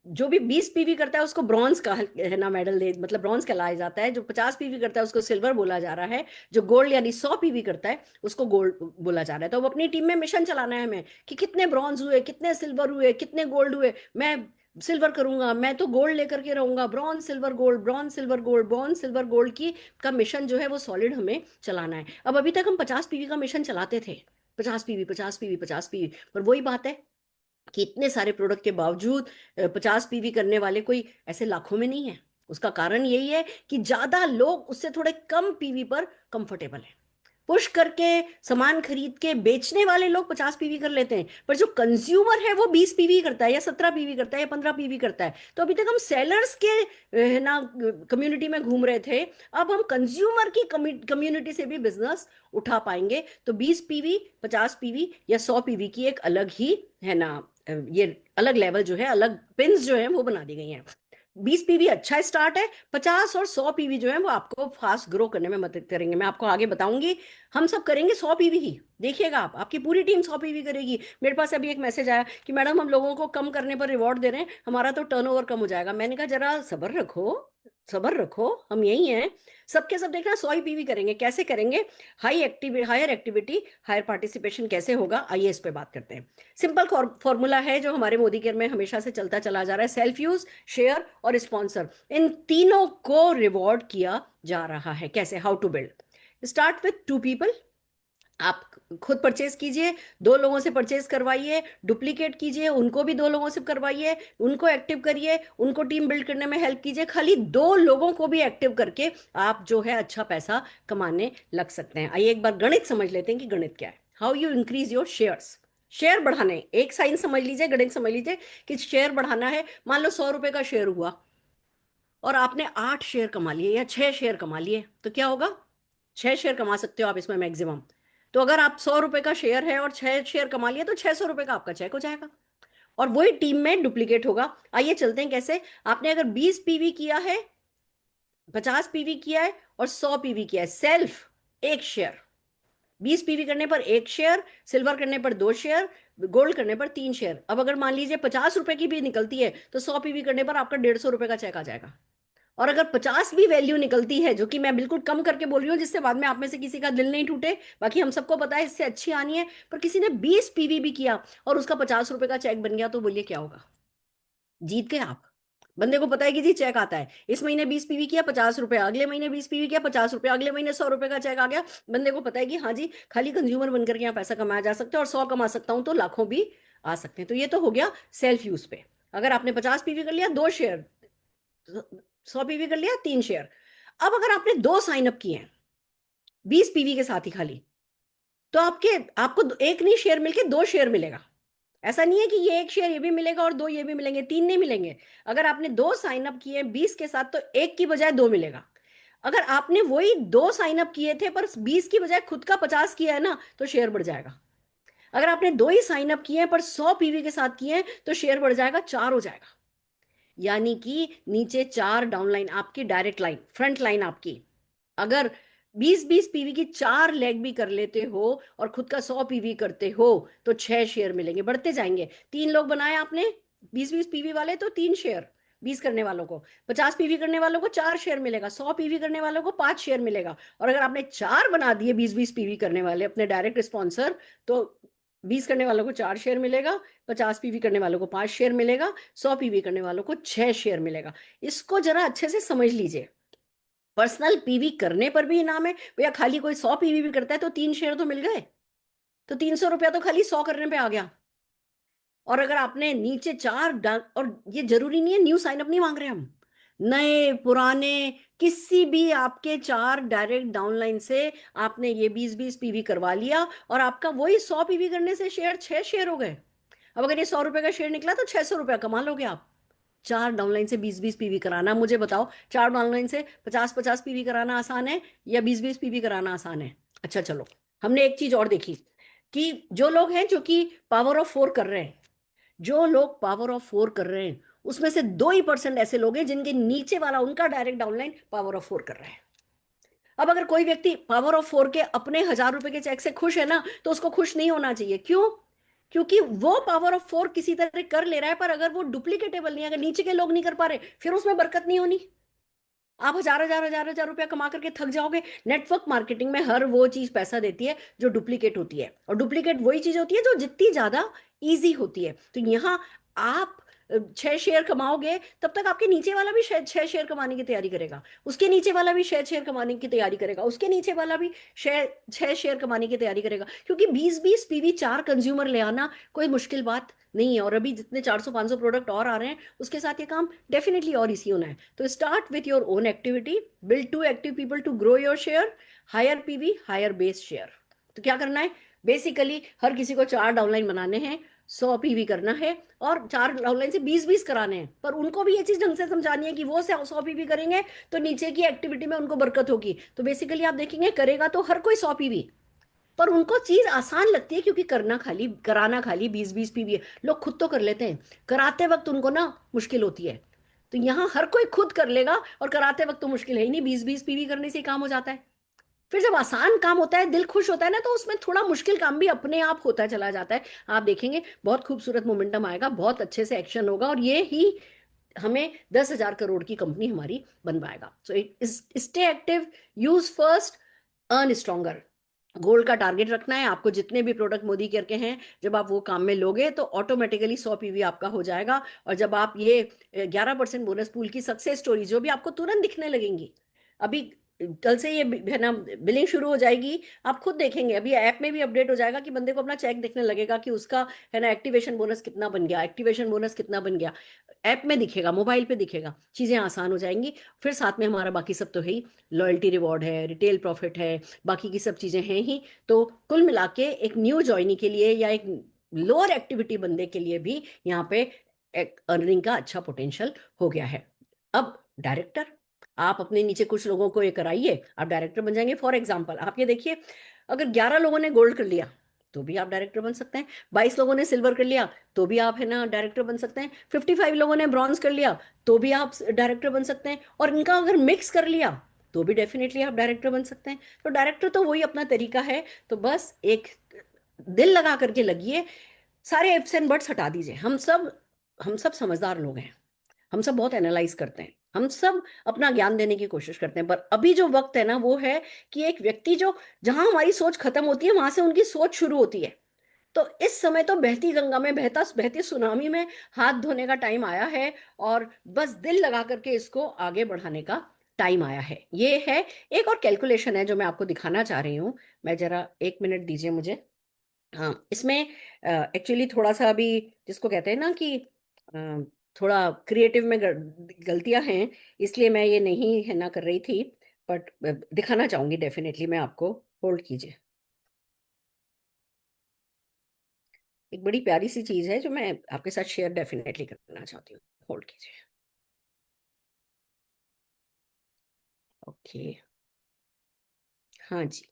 जो भी 20 पीवी करता है उसको ब्रॉन्ज का है ना मेडल दे, मतलब ब्रॉन्ज कहलाया जाता है। जो 50 पीवी करता है उसको सिल्वर बोला जा रहा है। जो गोल्ड यानी 100 पीवी करता है उसको गोल्ड बोला जा रहा है। तो वो अपनी टीम में मिशन चलाना है हमें कि कितने ब्रॉन्ज हुए, कितने सिल्वर हुए, कितने गोल्ड हुए। मैं सिल्वर करूंगा, मैं तो गोल्ड लेकर के रहूंगा, bronze silver gold, bronze silver gold, bronze silver gold की का मिशन जो है वो सॉलिड हमें चलाना है। अब अभी तक हम 50 पीवी का मिशन चलाते थे, 50 पीवी, 50 पीवी, 50 पीवी, पर वही बात है कि इतने सारे प्रोडक्ट के बावजूद 50 पीवी करने वाले कोई ऐसे लाखों में नहीं है। उसका कारण यही है कि ज्यादा लोग उससे थोड़े कम पीवी पर कंफर्टेबल है। पुश करके सामान खरीद के बेचने वाले लोग 50 पीवी कर लेते हैं, पर जो कंज्यूमर है वो 20 पीवी करता है, या 17 पीवी करता है, या 15 पीवी करता है। तो अभी तक हम सेलर्स के है ना कम्युनिटी में घूम रहे थे, अब हम कंज्यूमर की कम्युनिटी से भी बिजनेस उठा पाएंगे। तो 20 पीवी, 50 पीवी या 100 पीवी की एक अलग ही है ना ये अलग लेवल जो है, अलग पिंस जो है वो बना दी गई हैं। 20 पीवी अच्छा स्टार्ट है, 50 और 100 पीवी जो है वो आपको फास्ट ग्रो करने में मदद करेंगे। मैं आपको आगे बताऊंगी, हम सब करेंगे 100 पीवी ही, देखिएगा आप, आपकी पूरी टीम 100 पीवी करेगी। मेरे पास अभी एक मैसेज आया कि मैडम हम लोगों को कम करने पर रिवॉर्ड दे रहे हैं, हमारा तो टर्नओवर कम हो जाएगा। मैंने कहा जरा सब्र रखो, सब्र रखो, हम यही हैं। सबके सब देखना 100 पीवी करेंगे। कैसे करेंगे, हायर एक्टिविटी हायर पार्टिसिपेशन कैसे होगा, आइए इस पे बात करते हैं। सिंपल फॉर्मूला है जो हमारे मोदी केयर में हमेशा से चलता चला जा रहा है, सेल्फ यूज, शेयर और स्पॉन्सर, इन तीनों को रिवॉर्ड किया जा रहा है। कैसे, how to build, start with 2 people. आप खुद परचेज कीजिए, 2 लोगों से परचेज करवाइए, डुप्लीकेट कीजिए, उनको भी 2 लोगों से करवाइए, उनको एक्टिव करिए, उनको टीम बिल्ड करने में हेल्प कीजिए। खाली 2 लोगों को भी एक्टिव करके आप जो है अच्छा पैसा कमाने लग सकते हैं। आइए एक बार गणित समझ लेते हैं कि गणित क्या है। How you increase your shares, share बढ़ाने, एक साइन समझ लीजिए, गणित समझ लीजिए कि शेयर बढ़ाना है। मान लो 100 रुपए का शेयर हुआ और आपने 8 शेयर कमा लिए या 6 शेयर कमा लिए, तो क्या होगा, 6 शेयर कमा सकते हो आप इसमें मैक्सिमम। तो अगर आप 100 रुपए का शेयर है और 6 शेयर कमा लिए तो 600 रुपए का आपका चेक हो जाएगा, और वही टीम में डुप्लीकेट होगा। आइए चलते हैं कैसे। आपने अगर 20 पीवी किया है, 50 पीवी किया है और 100 पीवी किया है, सेल्फ एक शेयर, 20 पीवी करने पर एक शेयर, सिल्वर करने पर 2 शेयर, गोल्ड करने पर 3 शेयर। अब अगर मान लीजिए 50 रुपए की भी निकलती है तो 100 पीवी करने पर आपका 150 रुपए का चेक आ जाएगा। और अगर 50 भी वैल्यू निकलती है, जो कि मैं बिल्कुल कम करके बोल रही हूँ जिससे बाद में आप में से किसी का दिल नहीं टूटे, बाकी हम सबको पता है इससे अच्छी आनी है, पर किसी ने 20 पीवी भी किया और उसका 50 रुपए का चेक बन गया, तो बोलिए क्या होगा? जीत गए आप। बंदे को पता है कि जी चेक आता है, इस महीने 20 पीवी किया 50 रुपए, अगले महीने 20 पीवी किया 50 रुपए, अगले महीने 100 रुपए का चेक आ गया। बंदे को पता है कि हाँ जी, खाली कंज्यूमर बनकर के यहाँ पैसा कमाया जा सकता है, और 100 कमा सकता हूं तो लाखों भी आ सकते हैं। तो ये तो हो गया सेल्फ यूज पे। अगर आपने 50 पीवी कर लिया 2 शेयर, 100 पीवी कर लिया 3 शेयर। अब अगर आपने 2 साइन अप किए हैं 20 पीवी के साथ ही खाली, तो आपको एक नहीं शेयर मिलके 2 शेयर मिलेगा। ऐसा नहीं है कि ये एक शेयर ये भी मिलेगा और 2 ये भी मिलेंगे, 3 नहीं मिलेंगे। अगर आपने 2 साइन अप किए 20 के साथ तो एक की बजाय 2 मिलेगा। अगर आपने वही 2 साइन अप किए थे पर 20 की बजाय खुद का 50 किया है ना, तो शेयर बढ़ जाएगा। अगर आपने 2 ही साइन अप किए हैं पर 100 पीवी के साथ किए हैं, तो शेयर बढ़ जाएगा, 4 हो जाएगा। यानी कि नीचे 4 डाउनलाइन आपकी, डायरेक्ट लाइन, फ्रंट लाइन आपकी। अगर 20-20 पीवी की 4 लेग भी कर लेते हो और खुद का 100 पीवी करते हो, तो 6 शेयर मिलेंगे, बढ़ते जाएंगे। 3 लोग बनाए आपने 20-20 पीवी वाले, तो 3 शेयर 20 करने वालों को, 50 पीवी करने वालों को 4 शेयर मिलेगा, 100 पीवी करने वालों को 5 शेयर मिलेगा। और अगर आपने 4 बना दिए 20-20 पीवी करने वाले अपने डायरेक्ट स्पॉन्सर, तो 20 करने वालों को 4 शेयर मिलेगा, 50 पीवी करने वालों को 5 शेयर मिलेगा, 100 पीवी करने वालों को 6 शेयर मिलेगा। इसको जरा अच्छे से समझ लीजिए। पर्सनल पीवी करने पर भी इनाम है भैया। खाली कोई 100 पीवी भी करता है तो 3 शेयर तो मिल गए, तो 300 रुपया तो खाली 100 करने पे आ गया। और अगर आपने नीचे और ये जरूरी नहीं है, न्यू साइनअप नहीं मांग रहे हम, नए पुराने किसी भी आपके 4 डायरेक्ट डाउनलाइन से आपने ये 20-20 पीवी करवा लिया, और आपका वही 100 पीवी करने से शेयर 6 शेयर हो गए। अब अगर ये 100 रुपए का शेयर निकला तो 600 रुपया कमा लोगे आप। 4 डाउनलाइन से 20-20 पीवी कराना, मुझे बताओ 4 डाउनलाइन से 50-50 पीवी कराना आसान है या 20-20 पीवी कराना आसान है? अच्छा चलो, हमने एक चीज और देखी कि जो लोग हैं जो कि पावर ऑफ 4 कर रहे हैं, जो लोग पावर ऑफ 4 कर रहे हैं उसमें से 2% ऐसे लोग हैं जिनके नीचे वाला उनका डायरेक्ट डाउनलाइन पावर ऑफ 4 कर रहा है। अब अगर कोई व्यक्ति पावर ऑफ 4 के अपने 1000 रुपए के चेक से खुश है ना, तो उसको खुश नहीं होना चाहिए। क्यों? क्योंकि वो पावर ऑफ 4 किसी तरह कर ले रहा है, पर अगर वो डुप्लीकेटेबल नहीं, अगर नीचे के लोग नहीं कर पा रहे, फिर उसमें बरकत नहीं होनी। आप हजार हजार हजार हजार रुपया कमा करके थक जाओगे। नेटवर्क मार्केटिंग में हर वो चीज पैसा देती है जो डुप्लीकेट होती है, और डुप्लीकेट वही चीज होती है जो जितनी ज्यादा इजी होती है। तो यहाँ आप 6 शेयर कमाओगे, तब तक आपके नीचे वाला भी शायद 6 शेयर कमाने की तैयारी करेगा, उसके नीचे वाला भी 6 शेयर कमाने की तैयारी करेगा, उसके नीचे वाला भी 6 शेयर कमाने की तैयारी करेगा। क्योंकि 20-20 पीवी 4 कंज्यूमर ले आना कोई मुश्किल बात नहीं है। और अभी जितने 400-500 प्रोडक्ट और आ रहे हैं, उसके साथ ये काम डेफिनेटली और इसी होना है। तो start with your own activity, build 2 active people to grow your share, higher PV higher base share. तो क्या करना है? बेसिकली हर किसी को 4 डाउनलाइन बनाने हैं, 100 पीवी करना है, और 4 डाउनलाइन से 20-20 कराने हैं। पर उनको भी ये चीज ढंग से समझानी है कि वो 100 पीवी करेंगे तो नीचे की एक्टिविटी में उनको बरकत होगी। तो बेसिकली आप देखेंगे करेगा तो हर कोई 100 पीवी, पर उनको चीज आसान लगती है क्योंकि कराना खाली 20-20 पीवी है। लोग खुद तो कर लेते हैं, कराते वक्त उनको ना मुश्किल होती है। तो यहाँ हर कोई खुद कर लेगा और कराते वक्त तो मुश्किल है ही नहीं, 20-20 पीवी करने से ही काम हो जाता है। फिर जब आसान काम होता है, दिल खुश होता है ना, तो उसमें थोड़ा मुश्किल काम भी अपने आप होता चला जाता है। आप देखेंगे बहुत खूबसूरत मोमेंटम आएगा, बहुत अच्छे से एक्शन होगा, और ये ही हमें 10,000 करोड़ की कंपनी हमारी बनवाएगा। So stay active, use first, earn stronger. Gold का टारगेट रखना है आपको। जितने भी प्रोडक्ट मोदी केयर के हैं, जब आप वो काम में लोगे तो ऑटोमेटिकली 100 पीवी आपका हो जाएगा। और जब आप ये 11% बोनस पूल की सक्सेस स्टोरी जो भी आपको तुरंत दिखने लगेंगी, अभी कल से ये है ना बिलिंग शुरू हो जाएगी, आप खुद देखेंगे। अभी ऐप में भी अपडेट हो जाएगा कि बंदे को अपना चेक दिखने लगेगा कि उसका है ना एक्टिवेशन बोनस कितना बन गया, एक्टिवेशन बोनस कितना बन गया। ऐप में दिखेगा, मोबाइल पे दिखेगा, चीजें आसान हो जाएंगी। फिर साथ में हमारा बाकी सब तो है ही, लॉयल्टी रिवॉर्ड है, रिटेल प्रॉफिट है, बाकी की सब चीजें हैं ही। तो कुल मिला के एक न्यू ज्वाइनी के लिए या एक लोअर एक्टिविटी बंदे के लिए भी यहाँ पे एक अर्निंग का अच्छा पोटेंशियल हो गया है। अब डायरेक्टर, आप अपने नीचे कुछ लोगों को ये कराइए, आप डायरेक्टर बन जाएंगे। फॉर एग्जाम्पल आप ये देखिए, अगर 11 लोगों ने गोल्ड कर लिया तो भी आप डायरेक्टर बन सकते हैं, 22 लोगों ने सिल्वर कर लिया तो भी आप है ना डायरेक्टर बन सकते हैं, 55 लोगों ने ब्रॉन्ज कर लिया तो भी आप डायरेक्टर बन सकते हैं, और इनका अगर मिक्स कर लिया तो भी डेफिनेटली आप डायरेक्टर बन सकते हैं। तो डायरेक्टर तो वही अपना तरीका है। तो बस एक दिल लगा करके लगिए, सारे इफ्स एंड बट्स हटा दीजिए। हम सब समझदार लोग हैं, हम सब बहुत एनालाइज करते हैं, हम सब अपना ज्ञान देने की कोशिश करते हैं, पर अभी जो वक्त है ना वो है कि एक व्यक्ति जो, जहां हमारी सोच खत्म होती है वहां से उनकी सोच शुरू होती है। तो इस समय तो बहती गंगा में, बहता बहती सुनामी में हाथ धोने का टाइम आया है, और बस दिल लगा करके इसको आगे बढ़ाने का टाइम आया है। ये है, एक और कैलकुलेशन है जो मैं आपको दिखाना चाह रही हूँ। मैं जरा 1 मिनट दीजिए मुझे। हाँ, इसमें एक्चुअली थोड़ा सा अभी, जिसको कहते हैं ना कि अ, थोड़ा क्रिएटिव में गलतियां हैं, इसलिए मैं ये नहीं है ना कर रही थी, बट दिखाना चाहूंगी डेफिनेटली मैं आपको। होल्ड कीजिए। एक बड़ी प्यारी सी चीज है जो मैं आपके साथ शेयर डेफिनेटली करना चाहती हूँ। होल्ड कीजिए। ओके। हाँ जी।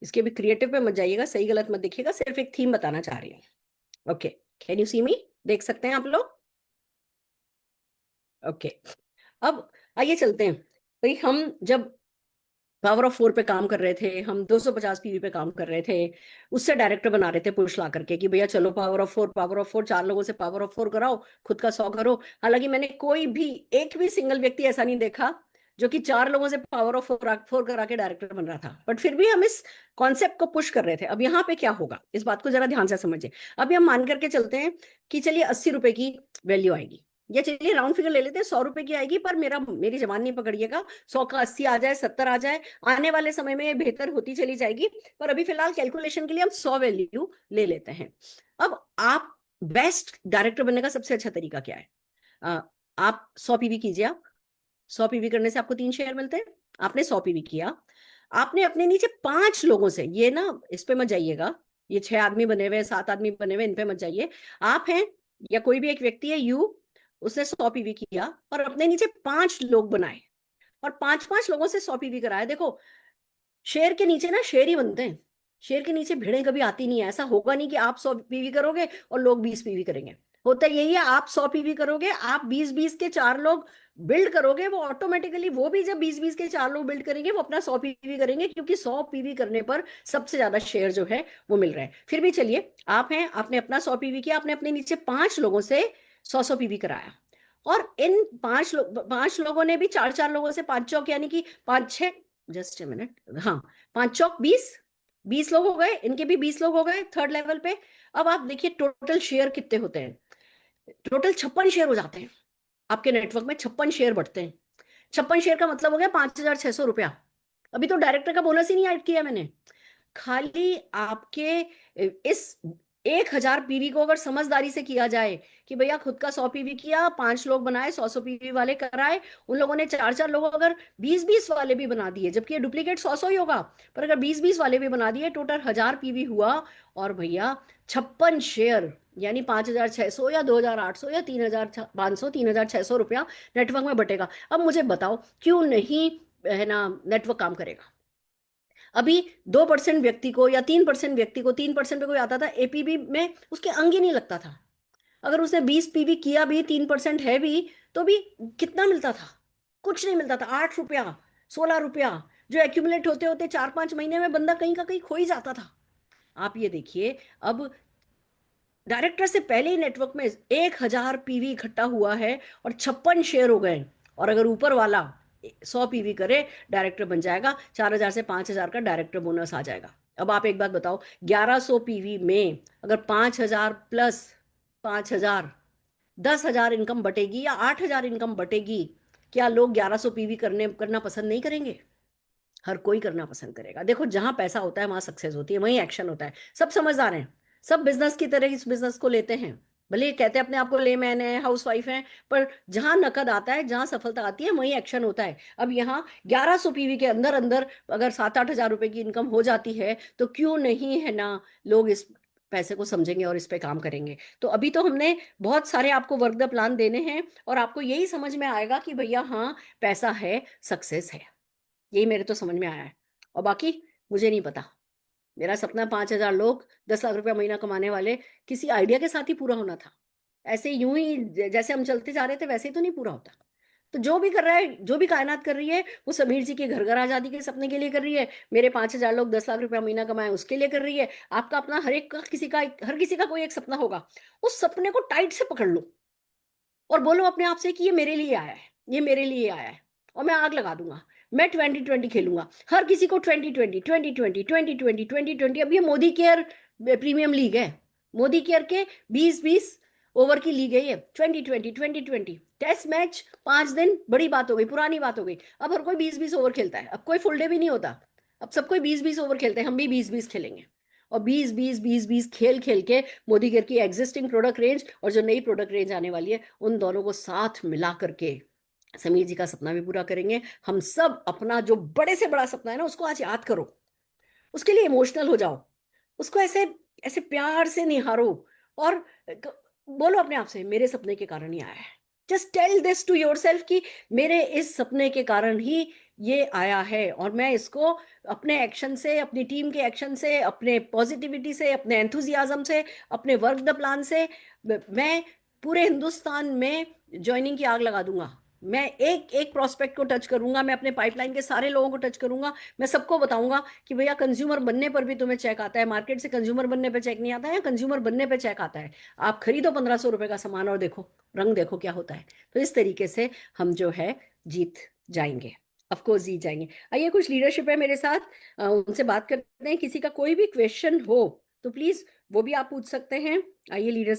इसके भी क्रिएटिव पे मत जाइएगा, सही गलत मत देखिएगा, सिर्फ एक थीम बताना चाह रही हूँ। ओके। कैन यू सी मी? देख सकते हैं आप लोग? ओके। अब आइए चलते हैं। भाई हम जब पावर ऑफ 4 पे काम कर रहे थे, हम 250 पीवी पे काम कर रहे थे, उससे डायरेक्टर बना रहे थे पुश ला करके कि भैया चलो पावर ऑफ 4, पावर ऑफ 4, 4 लोगों से पावर ऑफ 4 कराओ, खुद का 100 करो। हालांकि मैंने कोई भी, एक भी सिंगल व्यक्ति ऐसा नहीं देखा जो कि 4 लोगों से पावर ऑफ 4 करा के डायरेक्टर बन रहा था, बट फिर भी हम इस कॉन्सेप्ट को पुश कर रहे थे। अब यहाँ पे क्या होगा, इस बात को जरा ध्यान से समझिए। अभी हम मान करके चलते हैं कि चलिए 80 रुपए की वैल्यू आएगी, या चलिए राउंड फिगर ले लेते हैं, 100 रुपए की आएगी, पर मेरी जबान नहीं पकड़िएगा, 100 का 80 आ जाए, 70 आ जाए, आने वाले समय में ये बेहतर होती चली जाएगी। पर अभी फिलहाल कैलकुलेशन के लिए हम 100 वैल्यू ले लेते हैं। अब आप, बेस्ट डायरेक्टर बनने का सबसे अच्छा तरीका क्या है? अ, आप 100 पीवी कीजिए। आप 100 पीवी करने से आपको 3 शेयर मिलते हैं। आपने 100 पीवी किया, आपने अपने नीचे 5 लोगों से, ये ना इस पे मत जाइएगा, ये 6 आदमी बने हुए, 7 आदमी बने हुए, इन पे मत जाइए। आप हैं, या कोई भी एक व्यक्ति है, यू, उसने 100 पीवी किया और अपने नीचे 5 लोग बनाए, और 5 5 लोगों से 100 पीवी कराया। देखो, शेर के नीचे ना शेर ही बनते हैं, शेर के नीचे भिड़े कभी आती नहीं है। ऐसा होगा नहीं कि आप 100 पीवी करोगे और लोग 20 पीवी करेंगे। होता यही है, आप 100 पीवी करोगे, आप 20 20 के 4 लोग बिल्ड करोगे, वो ऑटोमेटिकली, वो भी जब 20 20 के 4 लोग बिल्ड करेंगे वो अपना 100 पीवी करेंगे, क्योंकि 100 पीवी करने पर सबसे ज्यादा शेयर जो है वो मिल रहा है। फिर भी चलिए, आप हैं, आपने अपना 100 पीवी किया, आपने अपने नीचे 5 लोगों से 100 100 पीवी कराया, और इन 5 लोगों ने भी 4 4 लोगों से 5 चौक, यानी कि 5 6, जस्ट ए मिनट, हाँ, 5 चौक 20, 20 लोग हो गए, इनके भी 20 लोग हो गए थर्ड लेवल पे। अब आप देखिए टोटल शेयर कितने होते हैं, टोटल 56 शेयर हो जाते हैं। आपके नेटवर्क में 56 शेयर बढ़ते हैं। 56 शेयर का मतलब हो गया 5,600 रुपया। अभी तो डायरेक्टर का बोनस ही नहीं ऐड किया मैंने। खाली आपके इस 1,000 पीवी को अगर समझदारी से किया जाए कि भैया खुद का 100 पीवी किया, 5 लोग बनाए, 100 100 पीवी वाले कराए, उन लोगों ने 4 4 लोग अगर 20 20 वाले भी बना दिए, जबकि ये डुप्लीकेट 100 100 ही होगा, पर अगर 20 20 वाले भी बना दिए, टोटल 1,000 पीवी हुआ। और भैया 56 शेयर, यानी 5,600 या 2,800 या 3,500, 3,600 रुपया नेटवर्क में बटेगा। अब मुझे बताओ क्यों नहीं, है ना, नेटवर्क काम करेगा? अभी 2% व्यक्ति को या 3% व्यक्ति को, 3% पे कोई आता था एपीबी में, उसके अंग ही नहीं लगता था। अगर उसने 20 पीवी किया भी, 3% है भी, तो भी कितना मिलता था? कुछ नहीं मिलता था, 8 रुपया, 16 रुपया, जो एक्यूमुलेट होते होते 4 5 महीने में बंदा कहीं का कहीं खो ही जाता था। आप ये देखिए, अब डायरेक्टर से पहले ही नेटवर्क में 1,000 पीवी इकट्ठा हुआ है और 56 शेयर हो गए। और अगर ऊपर वाला 100 पीवी करे, डायरेक्टर बन जाएगा, 4,000 से 5,000 का डायरेक्टर बोनस आ जाएगा। अब आप एक बात बताओ, 1100 पीवी में अगर 5,000 प्लस 5,000, 10,000 इनकम बटेगी या 8,000 इनकम बटेगी, क्या लोग 1100 पीवी करना पसंद नहीं करेंगे? हर कोई करना पसंद करेगा। देखो, जहां पैसा होता है वहां सक्सेस होती है, वहीं एक्शन होता है। सब समझदार हैं, सब बिजनेस की तरह इस बिजनेस को लेते हैं। भले ये कहते हैं अपने आप को लेमैन है, हाउस वाइफ है, पर जहां नकद आता है, जहां सफलता आती है, वहीं एक्शन होता है। अब यहाँ 1100 पीवी के अंदर अंदर अगर 7 8 हज़ार रुपए की इनकम हो जाती है, तो क्यों नहीं, है ना, लोग इस पैसे को समझेंगे और इस पे काम करेंगे। तो अभी तो हमने बहुत सारे आपको वर्क द प्लान देने हैं, और आपको यही समझ में आएगा कि भैया हाँ, पैसा है, सक्सेस है। यही मेरे तो समझ में आया है। और बाकी मुझे नहीं पता, मेरा सपना 5,000 लोग 10 लाख रुपया महीना कमाने वाले किसी आइडिया के साथ ही पूरा होना था। ऐसे यूं ही जैसे हम चलते जा रहे थे वैसे ही तो नहीं पूरा होता। तो जो भी कर रहा है, जो भी कायनात कर रही है, वो समीर जी के घर घर आजादी के सपने के लिए कर रही है, मेरे 5,000 लोग 10 लाख रुपया महीना कमाए उसके लिए कर रही है, आपका अपना, हर एक का, किसी का, हर किसी का कोई एक सपना होगा। उस सपने को टाइट से पकड़ लो और बोलो अपने आप से कि ये मेरे लिए आया है, ये मेरे लिए आया है, और मैं आग लगा दूंगा। मैं 2020 खेलूंगा, हर किसी को 2020 2020 2020 2020। अब ये मोदी केयर प्रीमियम लीग है, मोदी केयर के 20-20 ओवर की लीग है ये। 2020 2020 टेस्ट मैच 5 दिन, बड़ी बात हो गई, पुरानी बात हो गई। अब हर कोई 20-20 ओवर खेलता है, अब कोई फुल डे भी नहीं होता, अब सब कोई 20-20 ओवर खेलते हैं, हम भी 20-20 खेलेंगे। और 20-20 खेल खेल के मोदी केयर की एग्जिस्टिंग प्रोडक्ट रेंज और जो नई प्रोडक्ट रेंज आने वाली है, उन दोनों को साथ मिला करके समीर जी का सपना भी पूरा करेंगे। हम सब अपना जो बड़े से बड़ा सपना है ना, उसको आज याद करो, उसके लिए इमोशनल हो जाओ, उसको ऐसे ऐसे प्यार से निहारो, और बोलो अपने आप से, मेरे सपने के कारण ही आया है। Just tell this to yourself कि मेरे इस सपने के कारण ही ये आया है, और मैं इसको अपने एक्शन से, अपनी टीम के एक्शन से, अपने पॉजिटिविटी से, अपने एंथुजियाज्म से, अपने वर्क द प्लान से, मैं पूरे हिंदुस्तान में ज्वाइनिंग की आग लगा दूंगा। मैं एक एक प्रोस्पेक्ट को टच करूंगा, मैं अपने पाइपलाइन के सारे लोगों को टच करूंगा, मैं सबको बताऊंगा कि भैया कंज्यूमर बनने पर भी तुम्हें चेक आता है, मार्केट से कंज्यूमर बनने पर चेक नहीं आता है, या कंज्यूमर बनने पर चेक आता है। आप खरीदो 1,500 रुपए का सामान और देखो, रंग देखो क्या होता है। तो इस तरीके से हम जो है जीत जाएंगे, ऑफ कोर्स जीत जाएंगे। आइए, कुछ लीडरशिप है मेरे साथ, उनसे बात करते हैं। किसी का कोई भी क्वेश्चन हो तो प्लीज वो भी आप पूछ सकते हैं। आइए लीडर